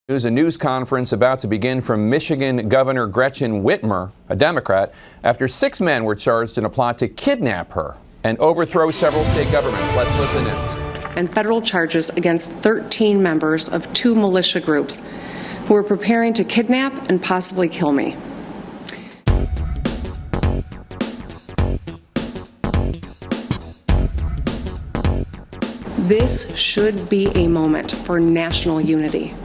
There's a news conference about to begin from Michigan Governor Gretchen Whitmer, a Democrat, after 6 men were charged in a plot to kidnap her and overthrow several state governments. Let's listen in. And federal charges against 13 members of 2 militia groups who were preparing to kidnap and possibly kill me. This should be a moment for national unity,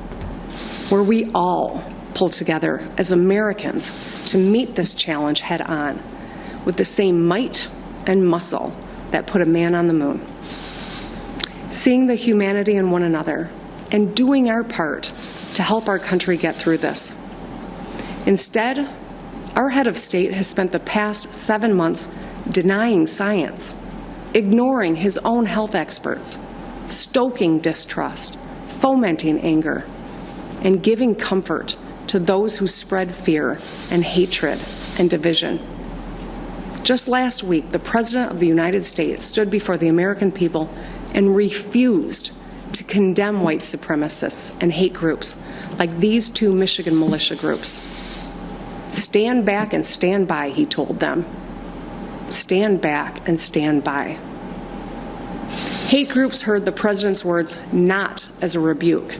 where we all pull together as Americans to meet this challenge head on with the same might and muscle that put a man on the moon. Seeing the humanity in one another and doing our part to help our country get through this. Instead, our head of state has spent the past 7 months denying science, ignoring his own health experts, stoking distrust, fomenting anger, and giving comfort to those who spread fear and hatred and division. Just last week, the President of the United States stood before the American people and refused to condemn white supremacists and hate groups like these 2 Michigan militia groups. Stand back and stand by, he told them. Stand back and stand by. Hate groups heard the President's words not as a rebuke,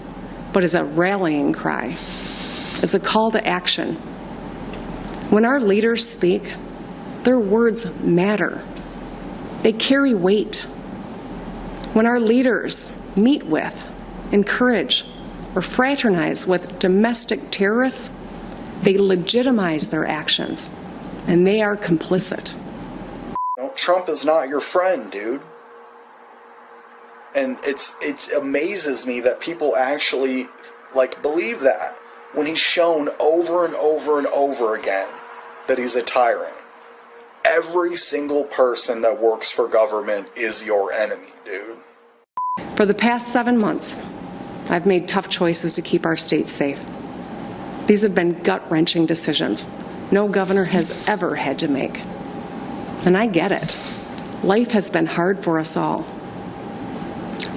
but as a rallying cry, as a call to action. When our leaders speak, their words matter. They carry weight. When our leaders meet with, encourage, or fraternize with domestic terrorists, they legitimize their actions, and they are complicit. No, Trump is not your friend, dude. And it amazes me that people actually believe that when he's shown over and over and over again that he's a tyrant. Every single person that works for government is your enemy, dude. For the past 7 months, I've made tough choices to keep our state safe. These have been gut-wrenching decisions no governor has ever had to make. And I get it. Life has been hard for us all.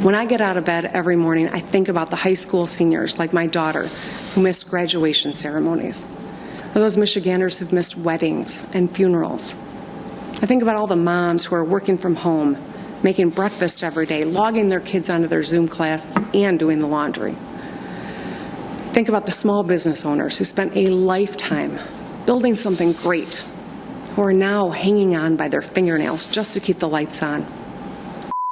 When I get out of bed every morning, I think about the high school seniors like my daughter who missed graduation ceremonies, or those Michiganders who've missed weddings and funerals. I think about all the moms who are working from home, making breakfast every day, logging their kids onto their Zoom class, and doing the laundry. Think about the small business owners who spent a lifetime building something great, who are now hanging on by their fingernails just to keep the lights on.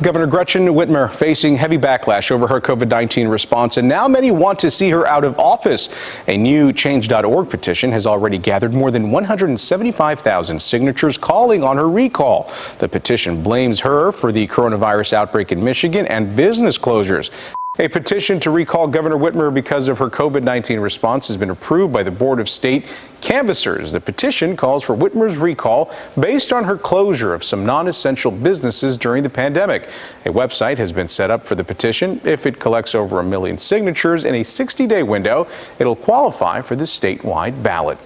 Governor Gretchen Whitmer facing heavy backlash over her COVID-19 response, and now many want to see her out of office. A new Change.org petition has already gathered more than 175,000 signatures calling on her recall. The petition blames her for the coronavirus outbreak in Michigan and business closures. A petition to recall Governor Whitmer because of her COVID-19 response has been approved by the Board of State Canvassers. The petition calls for Whitmer's recall based on her closure of some non-essential businesses during the pandemic. A website has been set up for the petition. If it collects over 1 million signatures in a 60-day window, it'll qualify for the statewide ballot.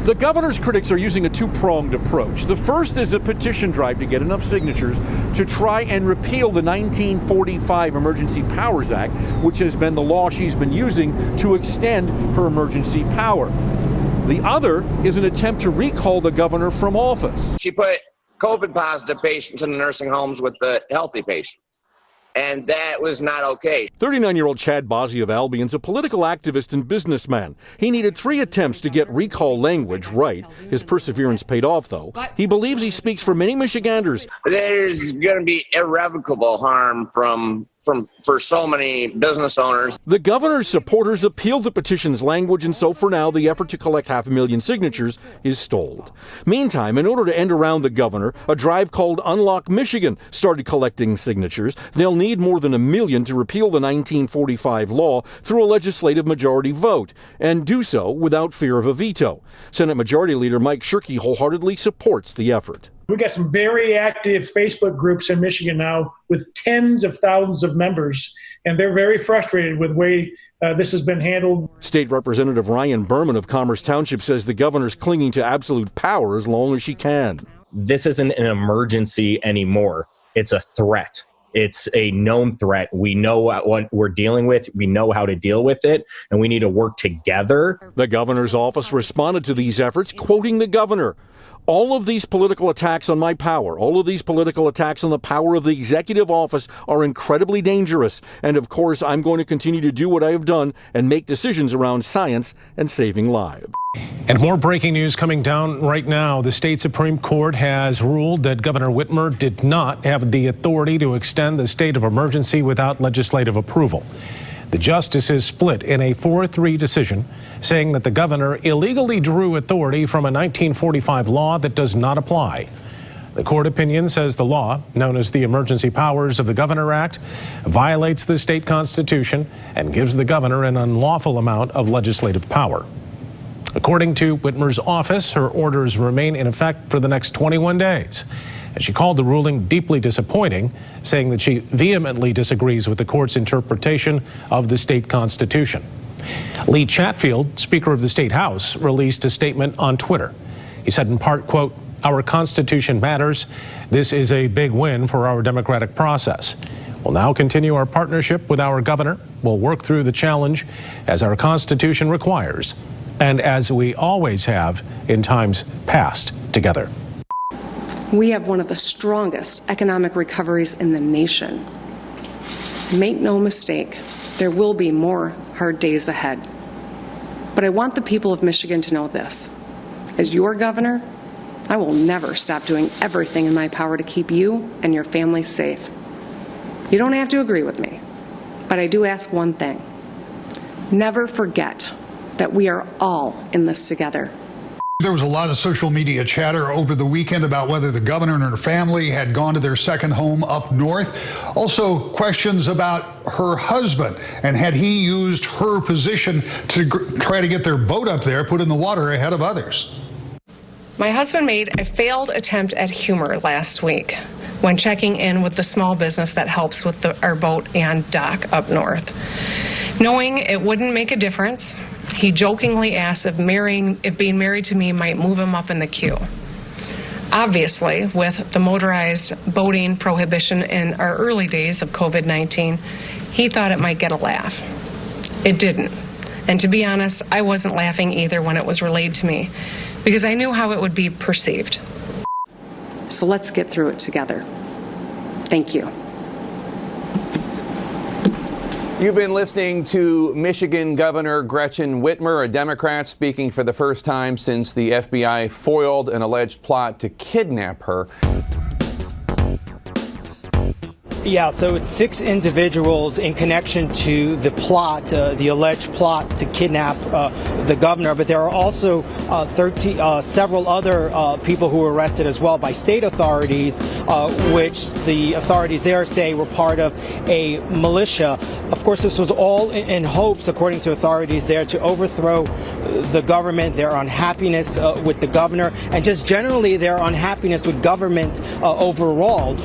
The governor's critics are using a 2-pronged approach. The first is a petition drive to get enough signatures to try and repeal the 1945 Emergency Powers Act, which has been the law she's been using to extend her emergency power. The other is an attempt to recall the governor from office. She put COVID positive patients in the nursing homes with the healthy patients. And that was not okay. 39-year-old Chad Bozzi of Albion's a political activist and businessman. He needed 3 attempts to get recall language right. His perseverance paid off, though. He believes he speaks for many Michiganders. There's going to be irrevocable harm for so many business owners. The governor's supporters appealed the petition's language, and so for now, the effort to collect 500,000 signatures is stalled. Meantime, in order to end around the governor, a drive called Unlock Michigan started collecting signatures. They'll need more than 1 million to repeal the 1945 law through a legislative majority vote, and do so without fear of a veto. Senate Majority Leader Mike Shirkey wholeheartedly supports the effort. We've got some very active Facebook groups in Michigan now with tens of thousands of members, and they're very frustrated with the way this has been handled. State Representative Ryan Berman of Commerce Township says the governor's clinging to absolute power as long as she can. This isn't an emergency anymore. It's a threat. It's a known threat. We know what we're dealing with. We know how to deal with it, and we need to work together. The governor's office responded to these efforts, quoting the governor. All of these political attacks on my power, all of these political attacks on the power of the executive office are incredibly dangerous. And of course, I'm going to continue to do what I have done and make decisions around science and saving lives. And more breaking news coming down right now. The state Supreme Court has ruled that Governor Whitmer did not have the authority to extend the state of emergency without legislative approval. The justices split in a 4-3 decision, saying that the governor illegally drew authority from a 1945 law that does not apply. The court opinion says the law, known as the Emergency Powers of the Governor Act, violates the state constitution and gives the governor an unlawful amount of legislative power. According to Whitmer's office, her orders remain in effect for the next 21 days. And she called the ruling deeply disappointing, saying that she vehemently disagrees with the court's interpretation of the state constitution. Lee Chatfield, Speaker of the State House, released a statement on Twitter. He said in part, quote, "Our Constitution matters. This is a big win for our democratic process. We'll now continue our partnership with our governor. We'll work through the challenge as our Constitution requires, and as we always have in times past together." We have one of the strongest economic recoveries in the nation. Make no mistake, there will be more hard days ahead. But I want the people of Michigan to know this. As your governor, I will never stop doing everything in my power to keep you and your family safe. You don't have to agree with me, but I do ask one thing. Never forget that we are all in this together. There was a lot of social media chatter over the weekend about whether the governor and her family had gone to their second home up north. Also, questions about her husband and had he used her position to try to get their boat up there, put in the water ahead of others. My husband made a failed attempt at humor last week when checking in with the small business that helps with our boat and dock up north. Knowing it wouldn't make a difference, he jokingly asked if being married to me might move him up in the queue. Obviously, with the motorized boating prohibition in our early days of COVID-19, he thought it might get a laugh. It didn't. And to be honest, I wasn't laughing either when it was relayed to me, because I knew how it would be perceived. So let's get through it together. Thank you. You've been listening to Michigan Governor Gretchen Whitmer, a Democrat, speaking for the first time since the FBI foiled an alleged plot to kidnap her. Yeah, so it's 6 individuals in connection to the plot, the alleged plot to kidnap the governor. But there are also several other people who were arrested as well by state authorities, which the authorities there say were part of a militia. Of course, this was all in hopes, according to authorities there, to overthrow the government, their unhappiness with the governor, and just generally their unhappiness with government overall.